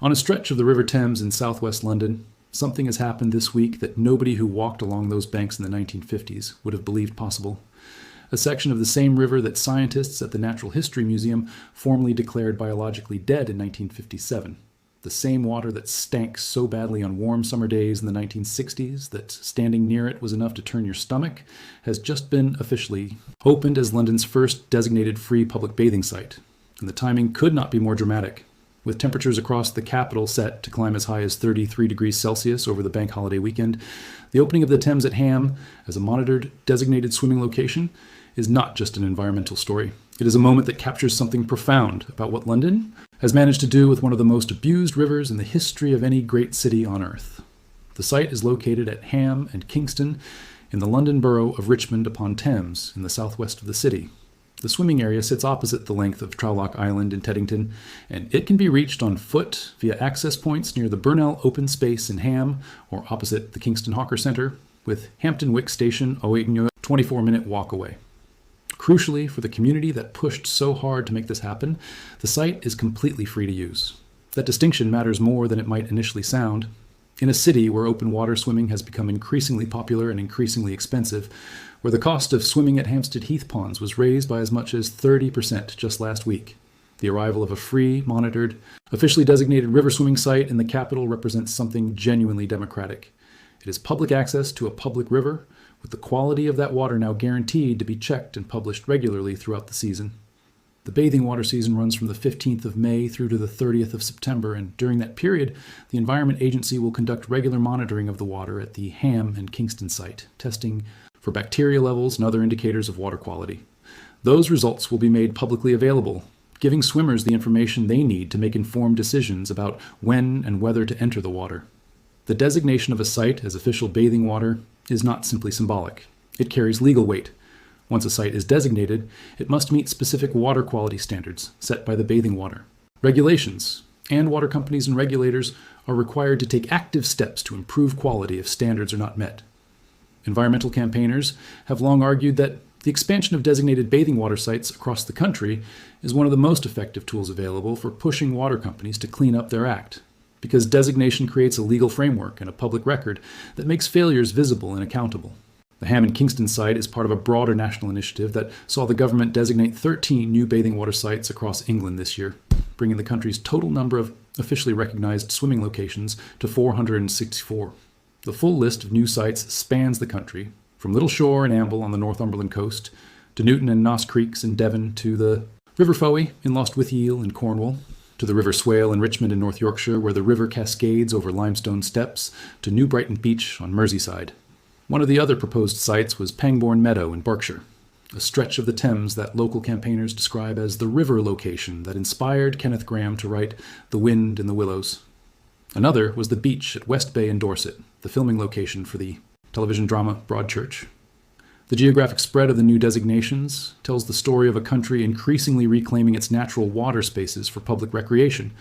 On a stretch of the River Thames in southwest London, something has happened this week that nobody who walked along those banks in the 1950s would have believed possible. A section of the same river that scientists at the Natural History Museum formally declared biologically dead in 1957. The same water that stank so badly on warm summer days in the 1960s that standing near it was enough to turn your stomach, has just been officially opened as London's first designated free public bathing site. And the timing could not be more dramatic. With temperatures across the capital set to climb as high as 33 degrees Celsius over the bank holiday weekend, the opening of the Thames at Ham as a monitored, designated swimming location is not just an environmental story. It is a moment that captures something profound about what London has managed to do with one of the most abused rivers in the history of any great city on earth. The site is located at Ham and Kingston in the London borough of Richmond upon Thames in the southwest of the city. The swimming area sits opposite the length of Trowlock Island in Teddington, and it can be reached on foot via access points near the Burnell Open Space in Ham or opposite the Kingston Hawker Centre, with Hampton Wick Station a 24-minute walk away. Crucially, for the community that pushed so hard to make this happen, the site is completely free to use. That distinction matters more than it might initially sound. In a city where open water swimming has become increasingly popular and increasingly expensive, where the cost of swimming at Hampstead Heath ponds was raised by as much as 30% just last week, the arrival of a free, monitored, officially designated river swimming site in the capital represents something genuinely democratic. It is public access to a public river, with the quality of that water now guaranteed to be checked and published regularly throughout the season. The bathing water season runs from the 15th of May through to the 30th of September, and during that period, the Environment Agency will conduct regular monitoring of the water at the Ham and Kingston site, testing for bacteria levels and other indicators of water quality. Those results will be made publicly available, giving swimmers the information they need to make informed decisions about when and whether to enter the water. The designation of a site as official bathing water is not simply symbolic. It carries legal weight. Once a site is designated, it must meet specific water quality standards set by the bathing water. Regulations and water companies and regulators are required to take active steps to improve quality if standards are not met. Environmental campaigners have long argued that the expansion of designated bathing water sites across the country is one of the most effective tools available for pushing water companies to clean up their act, because designation creates a legal framework and a public record that makes failures visible and accountable. The Ham and Kingston site is part of a broader national initiative that saw the government designate 13 new bathing water sites across England this year, bringing the country's total number of officially recognized swimming locations to 464. The full list of new sites spans the country, from Little Shore and Amble on the Northumberland coast, to Newton and Noss Creeks in Devon, to the River Fowey in Lostwithiel in Cornwall, to the River Swale in Richmond in North Yorkshire, where the river cascades over limestone steps, to New Brighton Beach on Merseyside. One of the other proposed sites was Pangbourne Meadow in Berkshire, a stretch of the Thames that local campaigners describe as the river location that inspired Kenneth Grahame to write The Wind in the Willows. Another was the beach at West Bay in Dorset, the filming location for the television drama Broadchurch. The geographic spread of the new designations tells the story of a country increasingly reclaiming its natural water spaces for public recreation.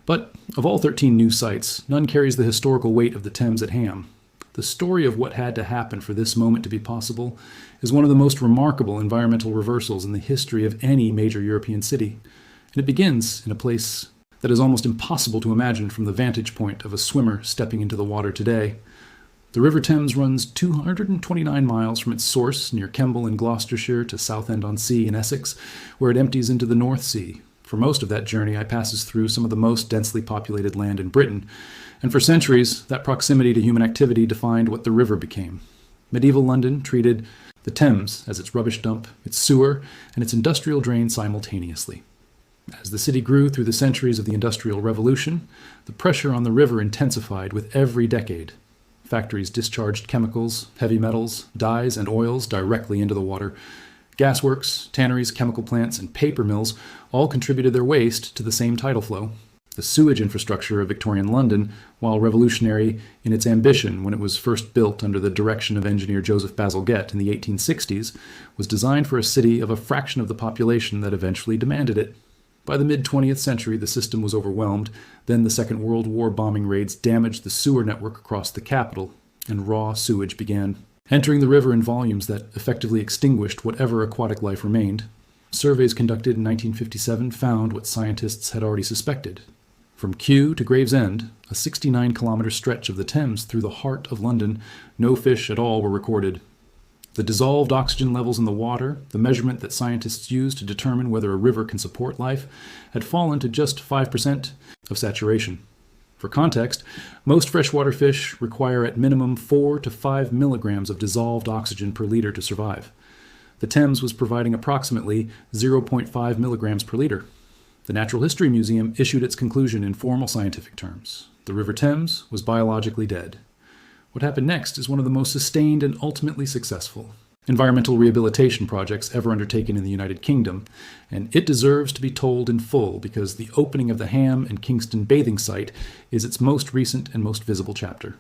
But of all 13 new sites, none carries the historical weight of the Thames at Ham. The story of what had to happen for this moment to be possible is one of the most remarkable environmental reversals in the history of any major European city. And it begins in a place that is almost impossible to imagine from the vantage point of a swimmer stepping into the water today. The River Thames runs 229 miles from its source near Kemble in Gloucestershire to Southend-on-Sea in Essex, where it empties into the North Sea. For most of that journey, I passes through some of the most densely populated land in Britain, and for centuries, that proximity to human activity defined what the river became. Medieval London treated the Thames as its rubbish dump, its sewer, and its industrial drain simultaneously. As the city grew through the centuries of the Industrial Revolution, the pressure on the river intensified with every decade. Factories discharged chemicals, heavy metals, dyes, and oils directly into the water. Gasworks, tanneries, chemical plants, and paper mills all contributed their waste to the same tidal flow. The sewage infrastructure of Victorian London, while revolutionary in its ambition when it was first built under the direction of engineer Joseph Bazalgette in the 1860s, was designed for a city of a fraction of the population that eventually demanded it. By the mid-20th century, the system was overwhelmed. Then the Second World War bombing raids damaged the sewer network across the capital, and raw sewage began entering the river in volumes that effectively extinguished whatever aquatic life remained. Surveys conducted in 1957 found what scientists had already suspected. From Kew to Gravesend, a 69-kilometre stretch of the Thames through the heart of London, no fish at all were recorded. The dissolved oxygen levels in the water, the measurement that scientists use to determine whether a river can support life, had fallen to just 5% of saturation. For context, most freshwater fish require at minimum 4 to 5 milligrams of dissolved oxygen per liter to survive. The Thames was providing approximately 0.5 milligrams per liter. The Natural History Museum issued its conclusion in formal scientific terms. The River Thames was biologically dead. What happened next is one of the most sustained and ultimately successful environmental rehabilitation projects ever undertaken in the United Kingdom, and it deserves to be told in full because the opening of the Ham and Kingston bathing site is its most recent and most visible chapter.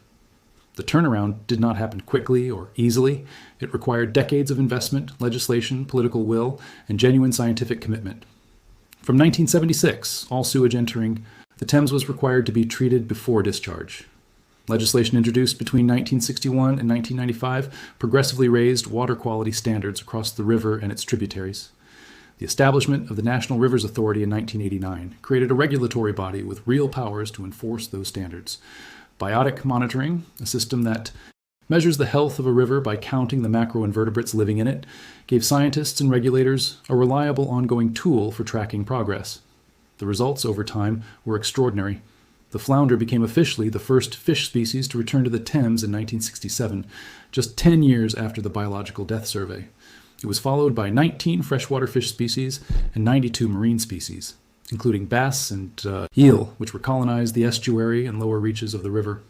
The turnaround did not happen quickly or easily. It required decades of investment, legislation, political will, and genuine scientific commitment. From 1976, all sewage entering the Thames was required to be treated before discharge. Legislation introduced between 1961 and 1995 progressively raised water quality standards across the river and its tributaries. The establishment of the National Rivers Authority in 1989 created a regulatory body with real powers to enforce those standards. Biotic monitoring, a system that measures the health of a river by counting the macroinvertebrates living in it, gave scientists and regulators a reliable ongoing tool for tracking progress. The results over time were extraordinary. The flounder became officially the first fish species to return to the Thames in 1967, just 10 years after the Biological Death Survey. It was followed by 19 freshwater fish species and 92 marine species, including bass and eel, which recolonized the estuary and lower reaches of the river.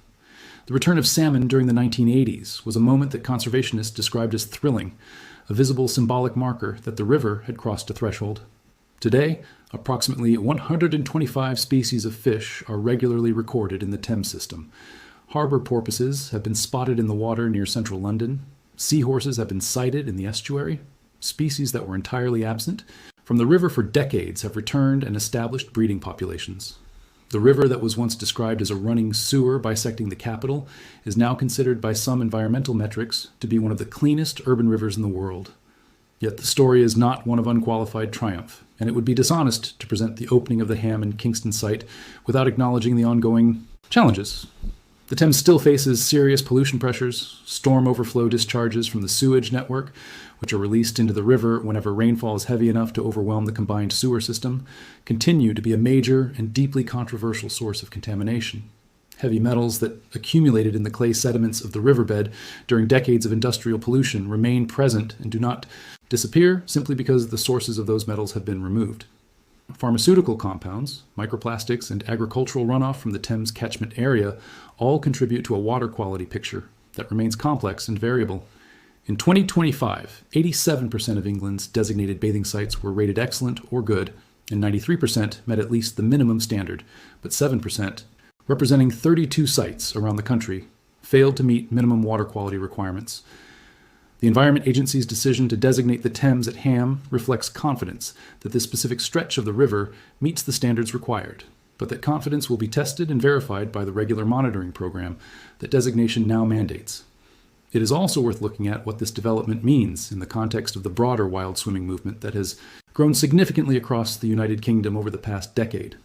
The return of salmon during the 1980s was a moment that conservationists described as thrilling, a visible symbolic marker that the river had crossed a threshold. Today, approximately 125 species of fish are regularly recorded in the Thames system. Harbor porpoises have been spotted in the water near central London. Seahorses have been sighted in the estuary. Species that were entirely absent from the river for decades have returned and established breeding populations. The river that was once described as a running sewer bisecting the capital is now considered by some environmental metrics to be one of the cleanest urban rivers in the world. Yet the story is not one of unqualified triumph, and it would be dishonest to present the opening of the Ham and Kingston site without acknowledging the ongoing challenges. The Thames still faces serious pollution pressures. Storm overflow discharges from the sewage network, which are released into the river whenever rainfall is heavy enough to overwhelm the combined sewer system, continue to be a major and deeply controversial source of contamination. Heavy metals that accumulated in the clay sediments of the riverbed during decades of industrial pollution remain present and do not disappear simply because the sources of those metals have been removed. Pharmaceutical compounds, microplastics, and agricultural runoff from the Thames catchment area all contribute to a water quality picture that remains complex and variable. In 2025, 87% of England's designated bathing sites were rated excellent or good, and 93% met at least the minimum standard, but 7%, representing 32 sites around the country, failed to meet minimum water quality requirements. The Environment Agency's decision to designate the Thames at Ham reflects confidence that this specific stretch of the river meets the standards required, but that confidence will be tested and verified by the regular monitoring program that designation now mandates. It is also worth looking at what this development means in the context of the broader wild swimming movement that has grown significantly across the United Kingdom over the past decade.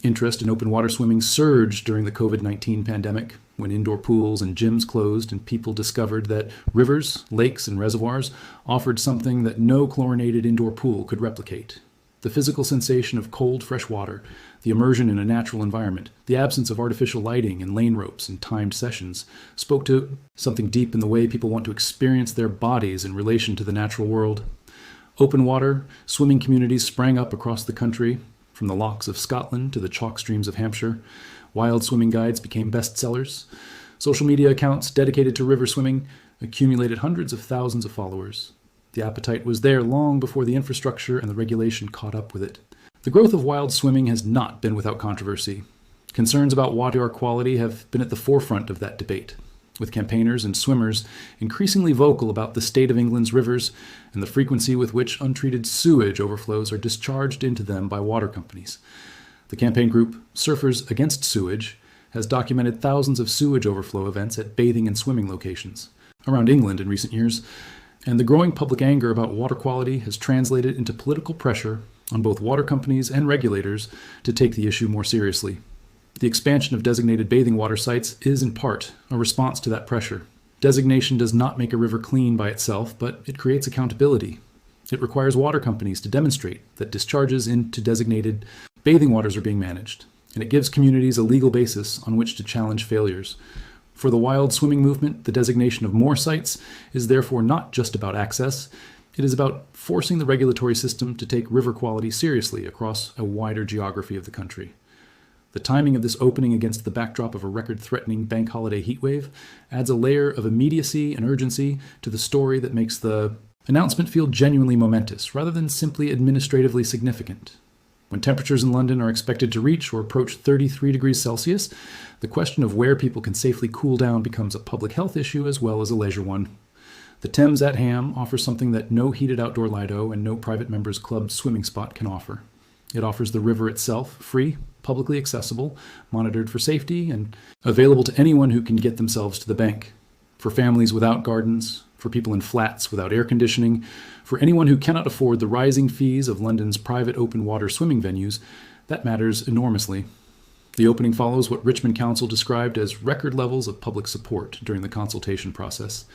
Interest in open water swimming surged during the COVID-19 pandemic, when indoor pools and gyms closed and people discovered that rivers, lakes, and reservoirs offered something that no chlorinated indoor pool could replicate. The physical sensation of cold, fresh water, the immersion in a natural environment, the absence of artificial lighting and lane ropes and timed sessions spoke to something deep in the way people want to experience their bodies in relation to the natural world. Open water swimming communities sprang up across the country, from the lochs of Scotland to the chalk streams of Hampshire. Wild swimming guides became bestsellers. Social media accounts dedicated to river swimming accumulated hundreds of thousands of followers. The appetite was there long before the infrastructure and the regulation caught up with it. The growth of wild swimming has not been without controversy. Concerns about water quality have been at the forefront of that debate, with campaigners and swimmers increasingly vocal about the state of England's rivers and the frequency with which untreated sewage overflows are discharged into them by water companies. The campaign group Surfers Against Sewage has documented thousands of sewage overflow events at bathing and swimming locations around England in recent years, and the growing public anger about water quality has translated into political pressure on both water companies and regulators to take the issue more seriously. The expansion of designated bathing water sites is, in part, a response to that pressure. Designation does not make a river clean by itself, but it creates accountability. It requires water companies to demonstrate that discharges into designated bathing waters are being managed, and it gives communities a legal basis on which to challenge failures. For the wild swimming movement, the designation of more sites is therefore not just about access. It is about forcing the regulatory system to take river quality seriously across a wider geography of the country. The timing of this opening against the backdrop of a record-threatening bank holiday heatwave adds a layer of immediacy and urgency to the story that makes the announcement feel genuinely momentous, rather than simply administratively significant. When temperatures in London are expected to reach or approach 33 degrees Celsius, the question of where people can safely cool down becomes a public health issue as well as a leisure one. The Thames at Ham offers something that no heated outdoor Lido and no private members club swimming spot can offer. It offers the river itself, free, publicly accessible, monitored for safety, and available to anyone who can get themselves to the bank. For families without gardens, for people in flats without air conditioning, for anyone who cannot afford the rising fees of London's private open water swimming venues, that matters enormously. The opening follows what Richmond Council described as record levels of public support during the consultation process.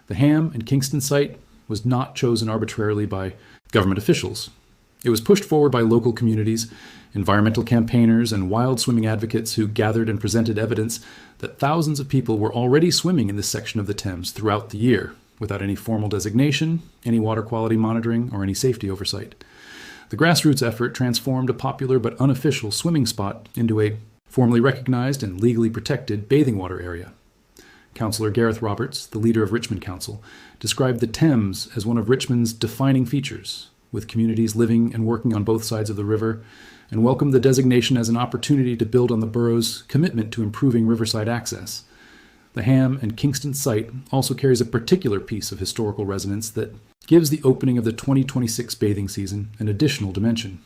The Ham and Kingston site was not chosen arbitrarily by government officials. It was pushed forward by local communities, environmental campaigners, and wild swimming advocates who gathered and presented evidence that thousands of people were already swimming in this section of the Thames throughout the year, without any formal designation, any water quality monitoring, or any safety oversight. The grassroots effort transformed a popular but unofficial swimming spot into a formally recognized and legally protected bathing water area. Councillor Gareth Roberts, the leader of Richmond Council, described the Thames as one of Richmond's defining features, with communities living and working on both sides of the river, and welcomed the designation as an opportunity to build on the borough's commitment to improving riverside access. The Ham and Kingston site also carries a particular piece of historical resonance that gives the opening of the 2026 bathing season an additional dimension.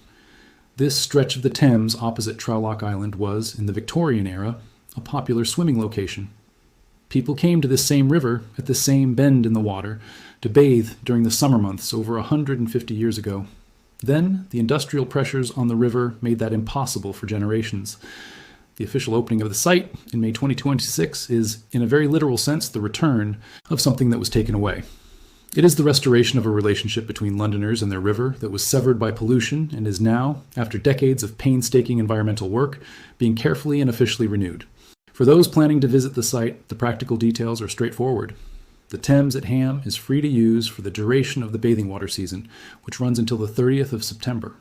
This stretch of the Thames opposite Trowlock Island was, in the Victorian era, a popular swimming location. People came to this same river at the same bend in the water to bathe during the summer months over 150 years ago. Then, the industrial pressures on the river made that impossible for generations. The official opening of the site in May 2026 is, in a very literal sense, the return of something that was taken away. It is the restoration of a relationship between Londoners and their river that was severed by pollution and is now, after decades of painstaking environmental work, being carefully and officially renewed. For those planning to visit the site, the practical details are straightforward. The Thames at Ham is free to use for the duration of the bathing water season, which runs until the 30th of September.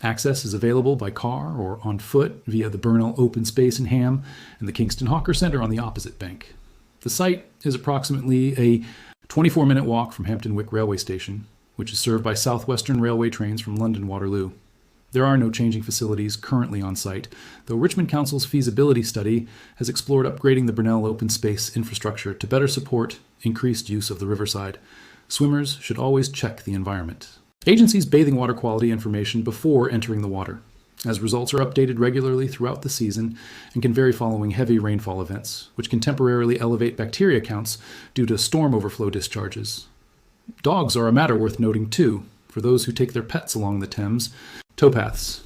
Access is available by car or on foot via the Burnell Open Space in Ham and the Kingston Hawker Centre on the opposite bank. The site is approximately a 24-minute walk from Hampton Wick Railway Station, which is served by South Western Railway trains from London Waterloo. There are no changing facilities currently on site, though Richmond Council's feasibility study has explored upgrading the Burnell open space infrastructure to better support increased use of the riverside. Swimmers should always check the environment. Agencies bathing water quality information before entering the water, as results are updated regularly throughout the season and can vary following heavy rainfall events, which can temporarily elevate bacteria counts due to storm overflow discharges. Dogs are a matter worth noting too, for those who take their pets along the Thames. Towpaths.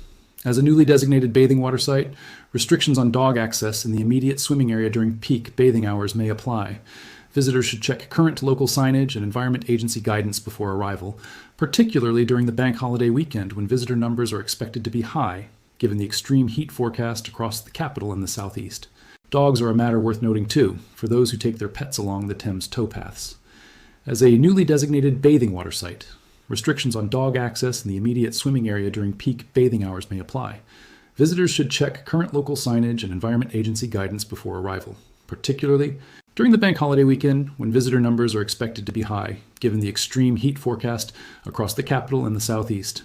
As a newly designated bathing water site, restrictions on dog access in the immediate swimming area during peak bathing hours may apply. Visitors should check current local signage and Environment Agency guidance before arrival, particularly during the bank holiday weekend when visitor numbers are expected to be high, given the extreme heat forecast across the capital and the southeast. Dogs are a matter worth noting too, for those who take their pets along the Thames towpaths. As a newly designated bathing water site, restrictions on dog access in the immediate swimming area during peak bathing hours may apply. Visitors should check current local signage and Environment Agency guidance before arrival, particularly during the bank holiday weekend when visitor numbers are expected to be high, given the extreme heat forecast across the capital and the southeast.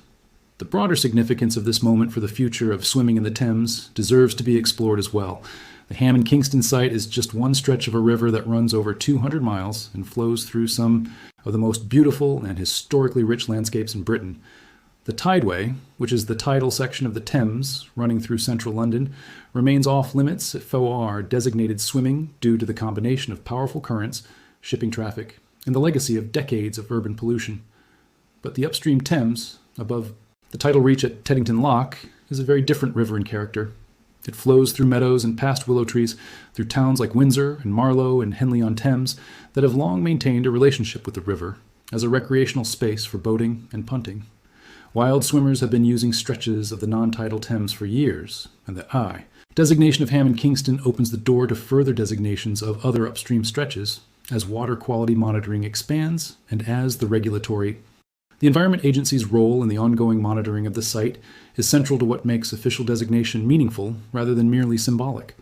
The broader significance of this moment for the future of swimming in the Thames deserves to be explored as well. The Ham and Kingston site is just one stretch of a river that runs over 200 miles and flows through some of the most beautiful and historically rich landscapes in Britain. The Tideway, which is the tidal section of the Thames running through central London, remains off limits if FOR designated swimming due to the combination of powerful currents, shipping traffic, and the legacy of decades of urban pollution. But the upstream Thames, above the tidal reach at Teddington Lock, is a very different river in character. It flows through meadows and past willow trees, through towns like Windsor and Marlow and Henley-on-Thames that have long maintained a relationship with the river as a recreational space for boating and punting. Wild swimmers have been using stretches of the non-tidal Thames for years, and the designation of Ham and Kingston opens the door to further designations of other upstream stretches as water quality monitoring expands and as the Environment Agency's role in the ongoing monitoring of the site is central to what makes official designation meaningful rather than merely symbolic.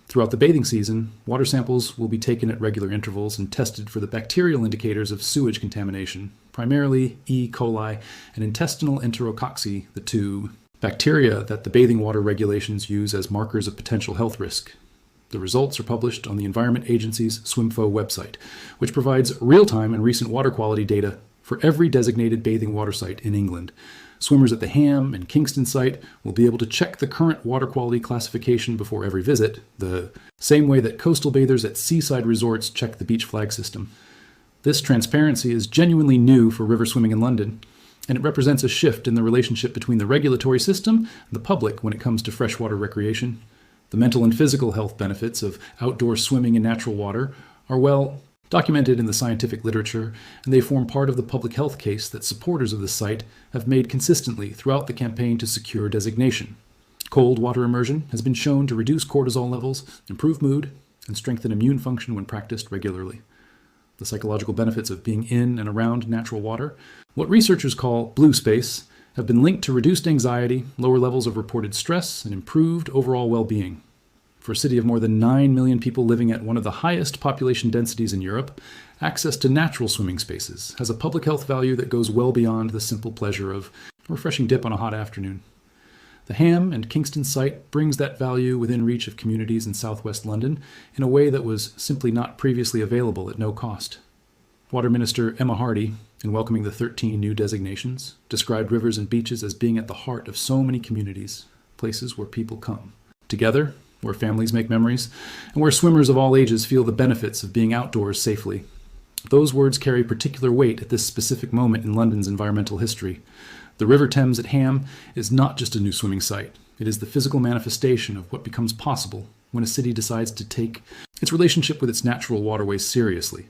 Throughout the bathing season, water samples will be taken at regular intervals and tested for the bacterial indicators of sewage contamination, primarily E. coli and intestinal enterococci, the two bacteria that the bathing water regulations use as markers of potential health risk. The results are published on the Environment Agency's SwimFo website, which provides real-time and recent water quality data for every designated bathing water site in England. Swimmers at the Ham and Kingston site will be able to check the current water quality classification before every visit, the same way that coastal bathers at seaside resorts check the beach flag system. This transparency is genuinely new for river swimming in London, and it represents a shift in the relationship between the regulatory system and the public when it comes to freshwater recreation. The mental and physical health benefits of outdoor swimming in natural water are well documented in the scientific literature, and they form part of the public health case that supporters of the site have made consistently throughout the campaign to secure designation. Cold water immersion has been shown to reduce cortisol levels, improve mood, and strengthen immune function when practiced regularly. The psychological benefits of being in and around natural water, what researchers call blue space, have been linked to reduced anxiety, lower levels of reported stress, and improved overall well-being. For a city of more than 9 million people living at one of the highest population densities in Europe, access to natural swimming spaces has a public health value that goes well beyond the simple pleasure of a refreshing dip on a hot afternoon. The Ham and Kingston site brings that value within reach of communities in southwest London in a way that was simply not previously available at no cost. Water Minister Emma Hardy, in welcoming the 13 new designations, described rivers and beaches as being at the heart of so many communities, places where people come together, where families make memories, and where swimmers of all ages feel the benefits of being outdoors safely. Those words carry particular weight at this specific moment in London's environmental history. The River Thames at Ham is not just a new swimming site. It is the physical manifestation of what becomes possible when a city decides to take its relationship with its natural waterways seriously.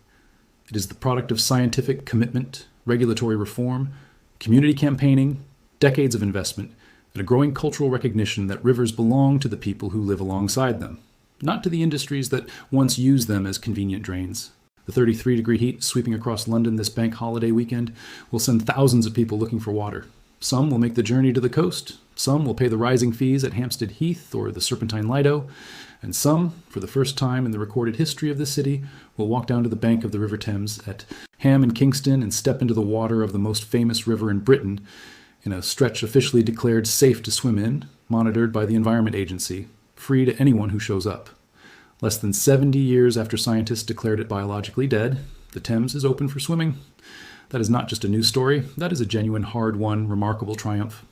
It is the product of scientific commitment, regulatory reform, community campaigning, decades of investment, and a growing cultural recognition that rivers belong to the people who live alongside them, not to the industries that once used them as convenient drains. The 33-degree heat sweeping across London this bank holiday weekend will send thousands of people looking for water. Some will make the journey to the coast, some will pay the rising fees at Hampstead Heath or the Serpentine Lido, and some, for the first time in the recorded history of the city, will walk down to the bank of the River Thames at Ham and Kingston and step into the water of the most famous river in Britain, in a stretch officially declared safe to swim in, monitored by the Environment Agency, free to anyone who shows up. Less than 70 years after scientists declared it biologically dead, the Thames is open for swimming. That is not just a news story, that is a genuine, hard-won, remarkable triumph.